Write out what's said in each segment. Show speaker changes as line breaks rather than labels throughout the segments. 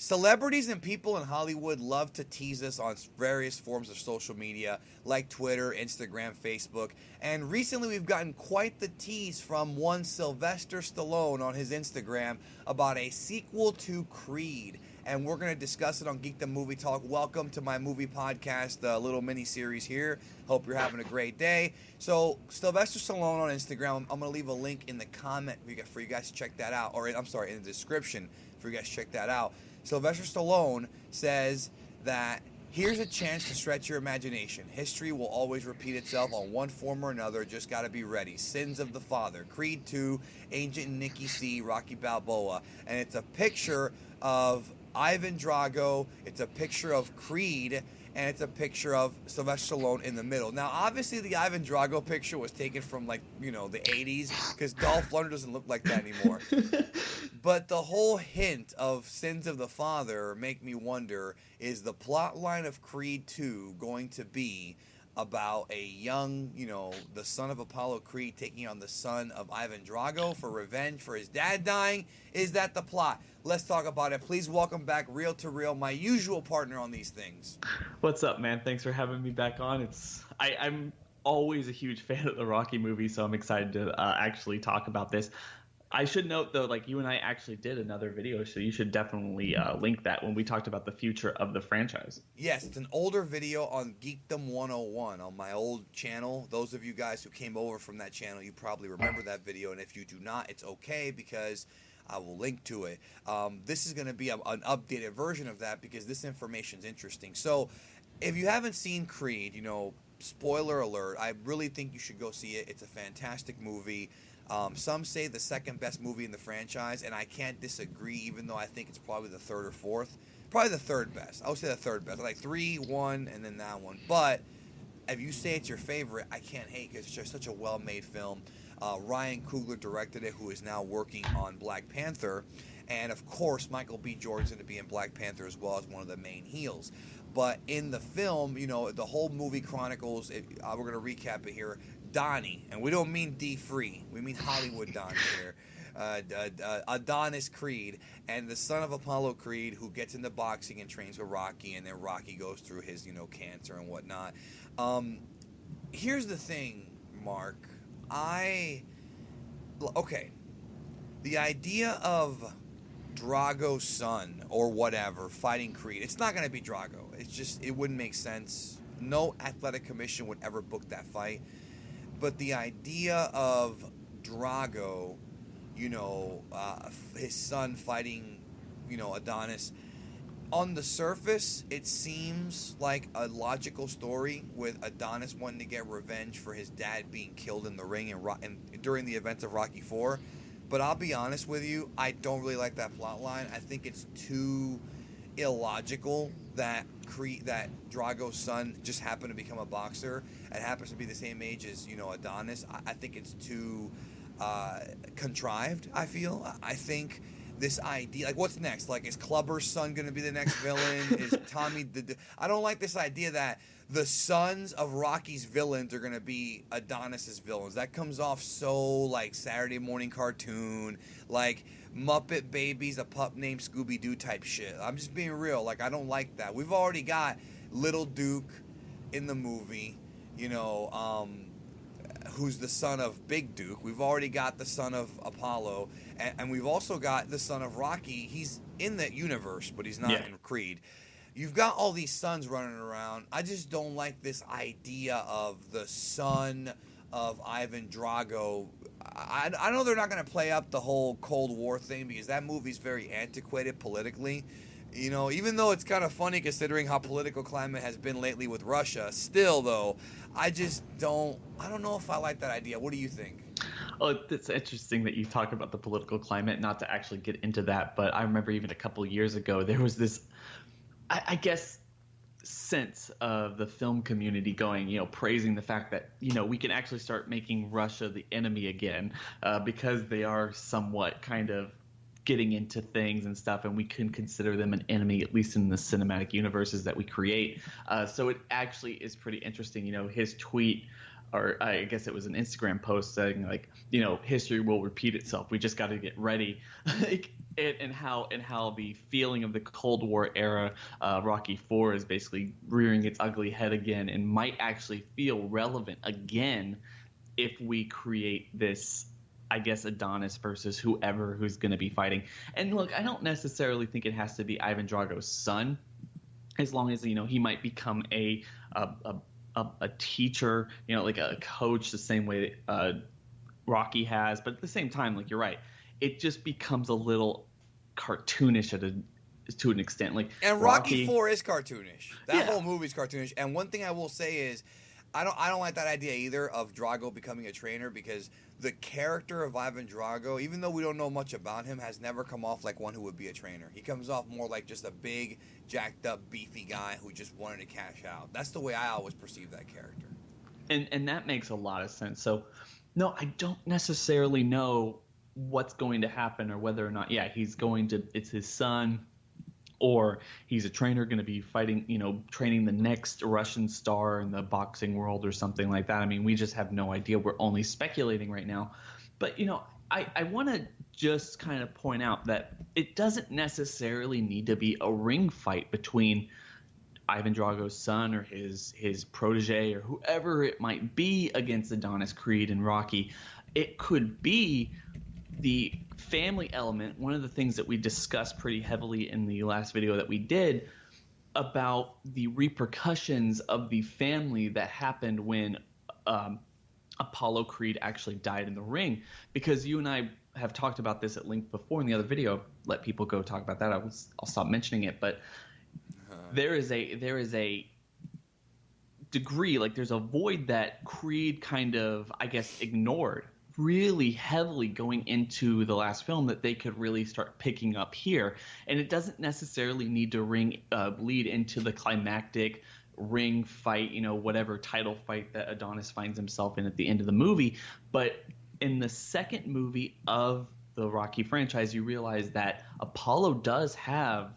Celebrities and people in Hollywood love to tease us on various forms of social media like Twitter, Instagram, Facebook, and recently we've gotten quite the tease from one Sylvester Stallone on his Instagram about a sequel to Creed. And we're going to discuss it on Geek the Movie Talk. Welcome to my movie podcast, a little mini-series here. Hope you're having a great day. So, Sylvester Stallone on Instagram, I'm going to leave a link in the comment for you guys to check that out. Or, I'm sorry, in the description for you guys to check that out. Sylvester Stallone says that here's a chance to stretch your imagination. History will always repeat itself on one form or another. Just got to be ready. Sins of the Father, Creed 2, Agent Nicky C, Rocky Balboa. And it's a picture of Ivan Drago, it's a picture of Creed, and it's a picture of Sylvester Stallone in the middle. Now, obviously, the Ivan Drago picture was taken from, the 80s, because Dolph Lundgren doesn't look like that anymore. But the whole hint of Sins of the Father make me wonder, is the plot line of Creed 2 going to be about a young, the son of Apollo Creed taking on the son of Ivan Drago for revenge for his dad dying? Is that the plot? Let's talk about it. Please welcome back Real to Real, my usual partner on these things.
What's up, man? Thanks for having me back on. I'm always a huge fan of the Rocky movies, so I'm excited to actually talk about this. I should note, though, you and I actually did another video, so you should definitely link that when we talked about the future of the franchise.
Yes, it's an older video on Geekdom 101 on my old channel. Those of you guys who came over from that channel, you probably remember that video, and if you do not, it's okay because I will link to it. This is going to be an updated version of that because this information is interesting. So if you haven't seen Creed, spoiler alert, I really think you should go see it. It's a fantastic movie. Some say the second best movie in the franchise, and I can't disagree, even though I think it's probably the third or fourth. Probably the third best. I would say the third best. Like 3, 1, and then that one. But if you say it's your favorite, I can't hate because it's just such a well-made film. Ryan Coogler directed it, who is now working on Black Panther. And, of course, Michael B. Jordan's going to be in Black Panther as well as one of the main heels. But in the film, the whole movie chronicles, we're going to recap it here, Donnie, and we don't mean D-Free, we mean Hollywood Donnie here, Adonis Creed, and the son of Apollo Creed, who gets into boxing and trains with Rocky, and then Rocky goes through his, cancer and whatnot. Here's the thing, Mark. The idea of Drago's son or whatever fighting Creed, it's not going to be Drago. It wouldn't make sense. No athletic commission would ever book that fight. But the idea of Drago, his son fighting, Adonis, on the surface, it seems like a logical story with Adonis wanting to get revenge for his dad being killed in the ring and during the events of Rocky IV. But I'll be honest with you, I don't really like that plot line. I think it's too illogical that Drago's son just happened to become a boxer and happens to be the same age as Adonis. I think it's too contrived. I think this idea, what's next? Is Clubber's son going to be the next villain? Is Tommy I don't like this idea that the sons of Rocky's villains are going to be Adonis's villains. That comes off so Saturday morning cartoon, Muppet Babies, a pup named Scooby-Doo type shit. I'm just being real. I don't like that. We've already got Little Duke in the movie, who's the son of Big Duke. We've already got the son of Apollo, and we've also got the son of Rocky. He's in that universe, but he's not in Creed. You've got all these sons running around. I just don't like this idea of the son of Ivan Drago. I know they're not going to play up the whole Cold War thing because that movie's very antiquated politically. Even though it's kind of funny considering how political climate has been lately with Russia, still, though, I don't know if I like that idea. What do you think?
Oh, it's interesting that you talk about the political climate, not to actually get into that, but I remember even a couple years ago, there was this, I guess, sense of the film community going, praising the fact that, we can actually start making Russia the enemy again because they are somewhat kind of getting into things and stuff, and we can consider them an enemy, at least in the cinematic universes that we create. So it actually is pretty interesting. His tweet, or I guess it was an Instagram post saying history will repeat itself. We just got to get ready. and how the feeling of the Cold War era, Rocky IV is basically rearing its ugly head again, and might actually feel relevant again if we create this, I guess, Adonis versus whoever who's going to be fighting. And look, I don't necessarily think it has to be Ivan Drago's son, as long as he might become a teacher, like a coach, the same way Rocky has. But at the same time, like, you're right, it just becomes a little cartoonish to an extent. Like,
and Rocky IV is cartoonish. That whole movie's cartoonish. And one thing I will say is, I don't like that idea either of Drago becoming a trainer, because the character of Ivan Drago, even though we don't know much about him, has never come off like one who would be a trainer. He comes off more like just a big, jacked up, beefy guy who just wanted to cash out. That's the way I always perceive that character.
And that makes a lot of sense. So, no, I don't necessarily know what's going to happen, or whether or not, it's his son, or he's a trainer going to be fighting, training the next Russian star in the boxing world or something like that. I mean, we just have no idea. We're only speculating right now. But, I want to just kind of point out that it doesn't necessarily need to be a ring fight between Ivan Drago's son or his protege or whoever it might be against Adonis Creed and Rocky. It could be the family element. One of the things that we discussed pretty heavily in the last video that we did about the repercussions of the family that happened when Apollo Creed actually died in the ring, because you and I have talked about this at length before in the other video. Let people go talk about that. I'll stop mentioning it, but there is a degree, like, there's a void that Creed kind of, I guess, ignored really heavily going into the last film that they could really start picking up here. And it doesn't necessarily need to lead into the climactic ring fight, whatever title fight that Adonis finds himself in at the end of the movie. But in the second movie of the Rocky franchise, you realize that Apollo does have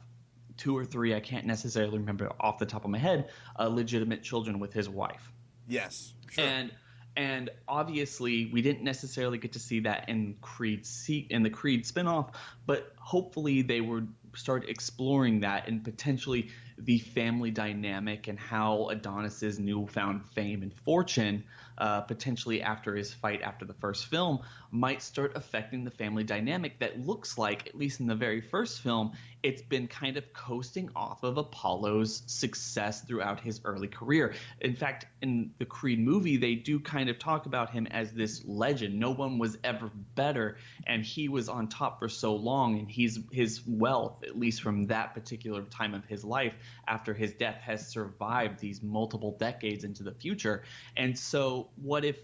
2 or 3, I can't necessarily remember off the top of my head, legitimate children with his wife.
Yes, sure.
And obviously, we didn't necessarily get to see that in the Creed spinoff, but hopefully they would start exploring that, and potentially the family dynamic and how Adonis's newfound fame and fortune, potentially after his fight after the first film, might start affecting the family dynamic that looks like, at least in the very first film, it's been kind of coasting off of Apollo's success throughout his early career. In fact, in the Creed movie, they do kind of talk about him as this legend. No one was ever better, and he was on top for so long, and his wealth, at least from that particular time of his life after his death, has survived these multiple decades into the future. And so what if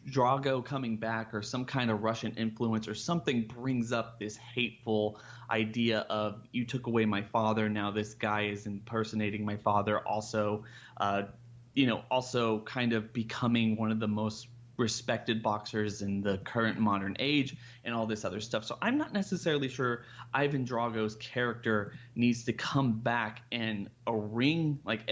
Drago coming back, or some kind of Russian influence or something, brings up this hateful idea of, you took away my father, now this guy is impersonating my father, also also kind of becoming one of the most respected boxers in the current modern age, and all this other stuff. So I'm not necessarily sure Ivan Drago's character needs to come back in a ring, like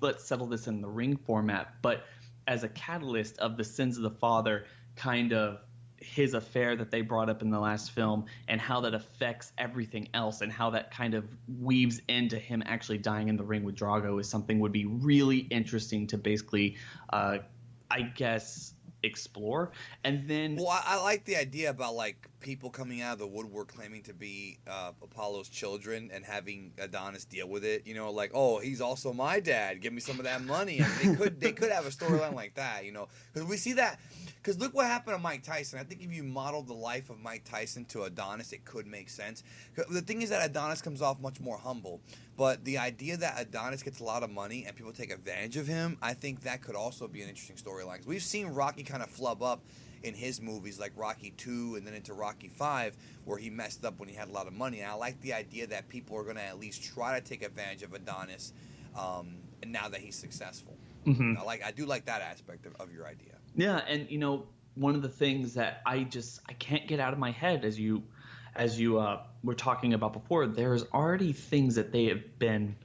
let's settle this in the ring format, but as a catalyst of the sins of the father, kind of his affair that they brought up in the last film, and how that affects everything else, and how that kind of weaves into him actually dying in the ring with Drago, is something would be really interesting to basically, I guess, explore. And then,
well, I like the idea about, like, people coming out of the woodwork claiming to be Apollo's children and having Adonis deal with it. Like, oh, he's also my dad. Give me some of that money. I mean, they could have a storyline like that. Because we see that. Because look what happened to Mike Tyson. I think if you modeled the life of Mike Tyson to Adonis, it could make sense. The thing is that Adonis comes off much more humble. But the idea that Adonis gets a lot of money and people take advantage of him, I think that could also be an interesting storyline. Because we've seen Rocky kind of flub up in his movies, like Rocky 2 and then into Rocky 5, where he messed up when he had a lot of money. And I like the idea that people are going to at least try to take advantage of Adonis now that he's successful.
Mm-hmm.
I do like that aspect of your idea.
Yeah, and one of the things that I can't get out of my head, as you were talking about before, there's already things that they have been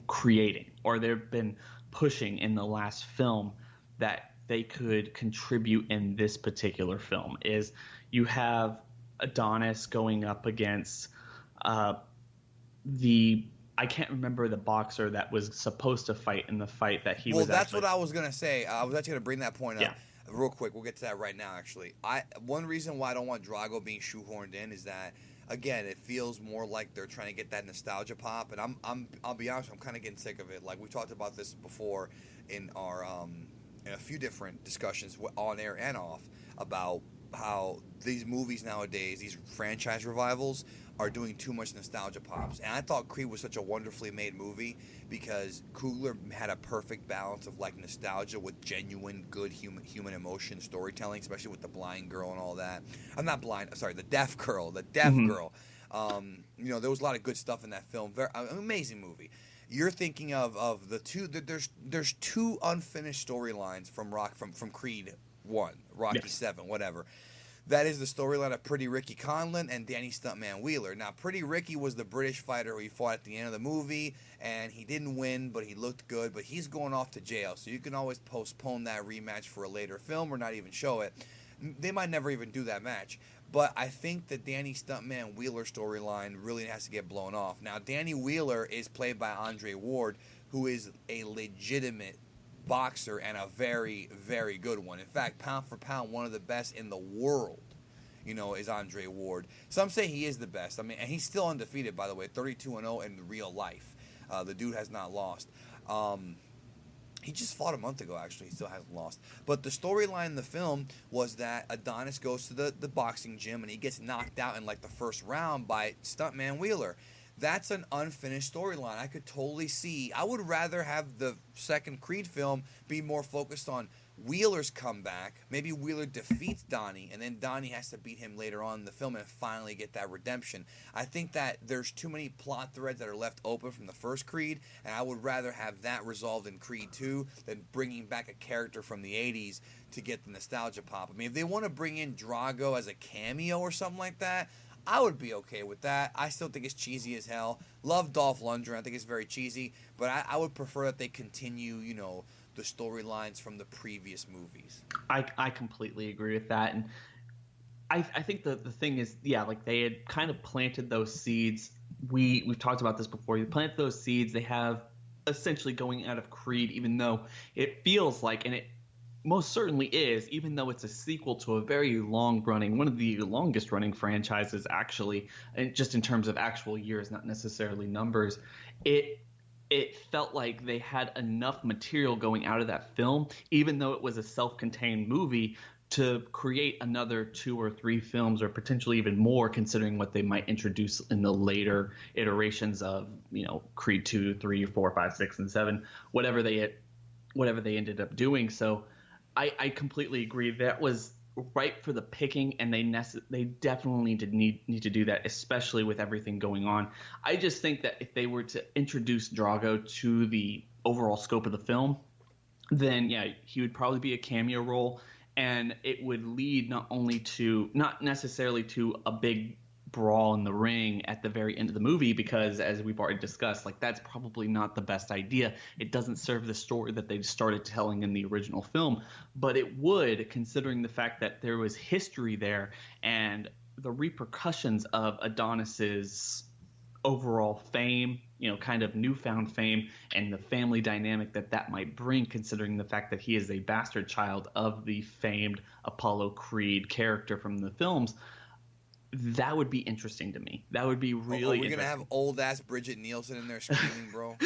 creating, or they've been pushing in the last film, that they could contribute in this particular film. Is you have Adonis going up against I can't remember the boxer that was supposed to fight in the fight that he was.
Well, that's what I was gonna say. I was actually gonna bring that point up real quick. We'll get to that right now. Actually, one reason why I don't want Drago being shoehorned in is that, again, it feels more like they're trying to get that nostalgia pop, and I'll be honest, I'm kind of getting sick of it. Like, we talked about this before in our in a few different discussions on air and off about how these movies nowadays, these franchise revivals, are doing too much nostalgia pops. And I thought Creed was such a wonderfully made movie because Coogler had a perfect balance of like nostalgia with genuine good human emotion storytelling, especially with the blind girl and all that. I'm not blind, sorry, the deaf girl. Girl. There was a lot of good stuff in that film. Very amazing movie. You're thinking of the two. There's two unfinished storylines from Creed 1, Rocky 7, whatever. That is the storyline of Pretty Ricky Conlon and Danny Stuntman Wheeler. Now, Pretty Ricky was the British fighter who he fought at the end of the movie, and he didn't win, but he looked good. But he's going off to jail, so you can always postpone that rematch for a later film or not even show it. They might never even do that match. But I think the Danny Stuntman Wheeler storyline really has to get blown off. Now, Danny Wheeler is played by Andre Ward, who is a legitimate boxer and a very, very good one. In fact, pound for pound, one of the best in the world, is Andre Ward. Some say he is the best. I mean, and he's still undefeated, by the way, 32-0 in real life. The dude has not lost. He just fought a month ago, actually. He still hasn't lost. But the storyline in the film was that Adonis goes to the boxing gym and he gets knocked out in like the first round by Stuntman Wheeler. That's an unfinished storyline. I could totally see. I would rather have the second Creed film be more focused on Wheeler's comeback. Maybe Wheeler defeats Donnie, and then Donnie has to beat him later on in the film and finally get that redemption. I think that there's too many plot threads that are left open from the first Creed, and I would rather have that resolved in Creed 2 than bringing back a character from the 80s to get the nostalgia pop. I mean, if they want to bring in Drago as a cameo or something like that, I would be okay with that. I still think it's cheesy as hell. Love Dolph Lundgren. I think it's very cheesy. But I would prefer that they continue, the storylines from the previous movies.
I completely agree with that. And I think the thing is, like they had kind of planted those seeds. We've talked about this before. You plant those seeds. They have essentially going out of Creed, even though it feels like, and it most certainly is, even though it's a sequel to a very long-running, one of the longest-running franchises, actually, and just in terms of actual years, not necessarily numbers, it felt like they had enough material going out of that film, even though it was a self-contained movie, to create another 2 or 3 films, or potentially even more, considering what they might introduce in the later iterations of, Creed 2, 3, 4, 5, 6, and 7, whatever they ended up doing. So I completely agree. That was ripe for the picking, and they definitely need to do that, especially with everything going on. I just think that if they were to introduce Drago to the overall scope of the film, then he would probably be a cameo role, and it would lead not necessarily to a big brawl in the ring at the very end of the movie, because as we've already discussed, like that's probably not the best idea. It doesn't serve the story that they started telling in the original film, but it would, considering the fact that there was history there and the repercussions of Adonis's overall fame, kind of newfound fame, and the family dynamic that might bring, considering the fact that he is a bastard child of the famed Apollo Creed character from the films. That would be interesting to me. That would be really
We're going to have old-ass Bridget Nielsen in there screaming, bro.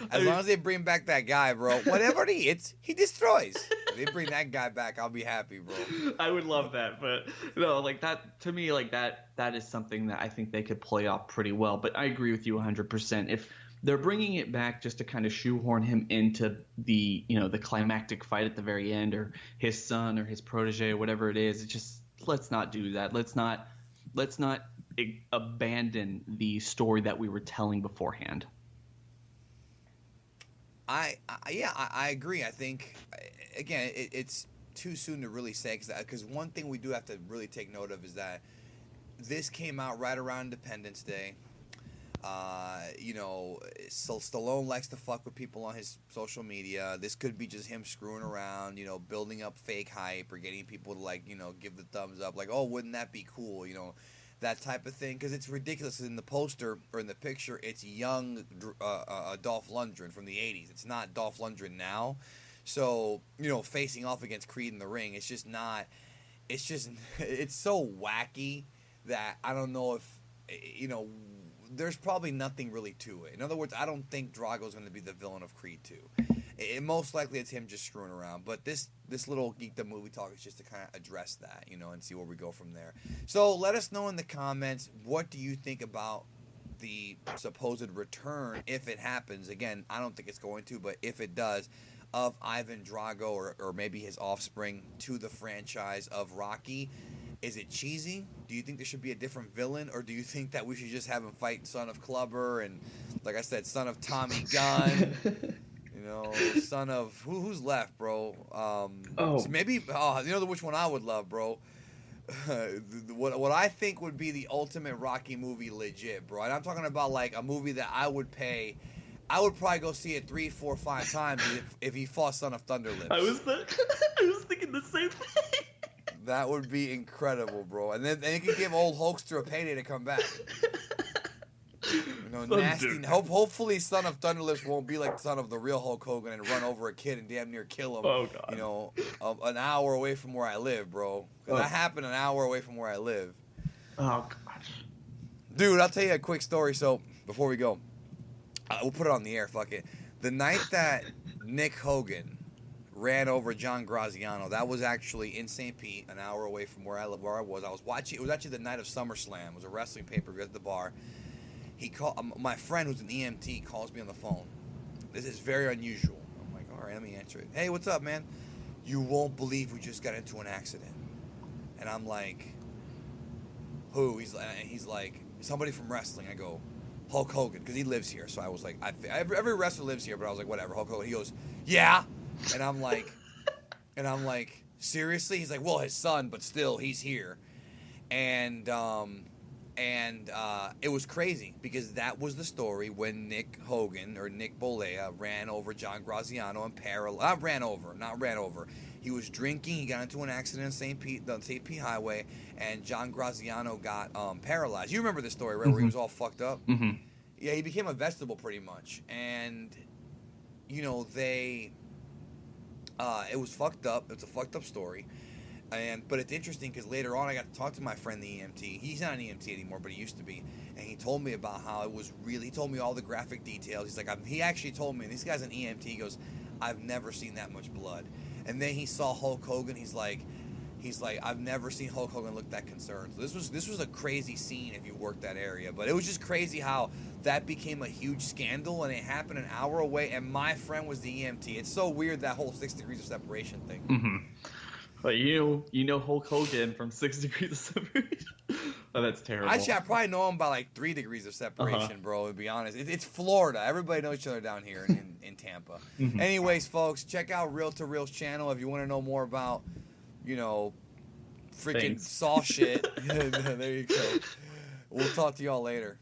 As long as they bring back that guy, bro. Whatever he hits, he destroys. If they bring that guy back, I'll be happy, bro.
I would love that. But, no, like that, to me, like that is something that I think they could play off pretty well. But I agree with you 100%. If they're bringing it back just to kind of shoehorn him into the, the climactic fight at the very end, or his son or his protege or whatever it is, it's just, let's not do that. Let's not abandon the story that we were telling beforehand.
I agree. I think, again, it's too soon to really say, because one thing we do have to really take note of is that this came out right around Independence Day. So Stallone likes to fuck with people on his social media. This could be just him screwing around, building up fake hype or getting people to give the thumbs up, like, oh, wouldn't that be cool, that type of thing. Because it's ridiculous. In the poster or in the picture, it's young Dolph Lundgren from the '80s. It's not Dolph Lundgren now. So facing off against Creed in the ring, it's just not. It's just it's so wacky that I don't know if there's probably nothing really to it. In other words, I don't think Drago's going to be the villain of Creed 2. Most likely it's him just screwing around. But this little Geekdom Movie Talk is just to kind of address that, and see where we go from there. So let us know in the comments, what do you think about the supposed return, if it happens? Again, I don't think it's going to, but if it does, of Ivan Drago or maybe his offspring to the franchise of Rocky. Is it cheesy? Do you think there should be a different villain, or do you think that we should just have him fight Son of Clubber and, like I said, son of Tommy Gunn? Son of who's left, bro? So maybe which one I would love, bro. What I think would be the ultimate Rocky movie, legit, bro. And I'm talking about like a movie that I would pay. I would probably go see it 3, 4, 5 times if he fought Son of Thunderlips.
I was thinking the same thing.
That would be incredible, bro. And then you could give old Hulkster a payday to come back. Nasty. Hopefully, Son of Thunderlips won't be like the son of the real Hulk Hogan and run over a kid and damn near kill him.
Oh God.
An hour away from where I live, bro. That happened an hour away from where I live.
Oh gosh.
Dude, I'll tell you a quick story. So before we go, we'll put it on the air. Fuck it. The night that Nick Hogan ran over John Graziano, that was actually in St. Pete, an hour away from where I was. I was watching. It was actually the night of SummerSlam. It was a wrestling pay-per-view at the bar. He called my friend, who's an EMT, calls me on the phone. This is very unusual. I'm like, all right, let me answer it. Hey, what's up, man? You won't believe we just got into an accident. And I'm like, who? He's like, somebody from wrestling. I go, Hulk Hogan, because he lives here. So I was like, every wrestler lives here, but I was like, whatever, Hulk Hogan. He goes, yeah. And I'm like, seriously? He's like, well, his son, but still, he's here. And it was crazy because that was the story when Nick Hogan or Nick Bolea ran over John Graziano and not ran over. He was drinking. He got into an accident on St. Pete Highway, and John Graziano got paralyzed. You remember this story, right?
Mm-hmm.
Where he was all fucked up?
Mm-hmm.
Yeah, he became a vegetable pretty much. And, it was fucked up. It's a fucked up story. But it's interesting because later on I got to talk to my friend, the EMT. He's not an EMT anymore, but he used to be. And he told me about how it was really, he told me all the graphic details. He's like, he actually told me, and this guy's an EMT, he goes, I've never seen that much blood. And then he saw Hulk Hogan. He's like, I've never seen Hulk Hogan look that concerned. So this was a crazy scene if you worked that area. But it was just crazy how that became a huge scandal, and it happened an hour away, and my friend was the EMT. It's so weird, that whole 6 degrees of separation thing.
Mm-hmm. But you know Hulk Hogan from 6 degrees of separation. Oh, that's terrible.
Actually, I probably know him by like 3 degrees of separation, bro, to be honest. It's Florida. Everybody knows each other down here in Tampa.
Mm-hmm.
Anyways, folks, check out Real to Real's channel if you want to know more about, freaking
Thanks.
saw shit. There you go. We'll talk to y'all later.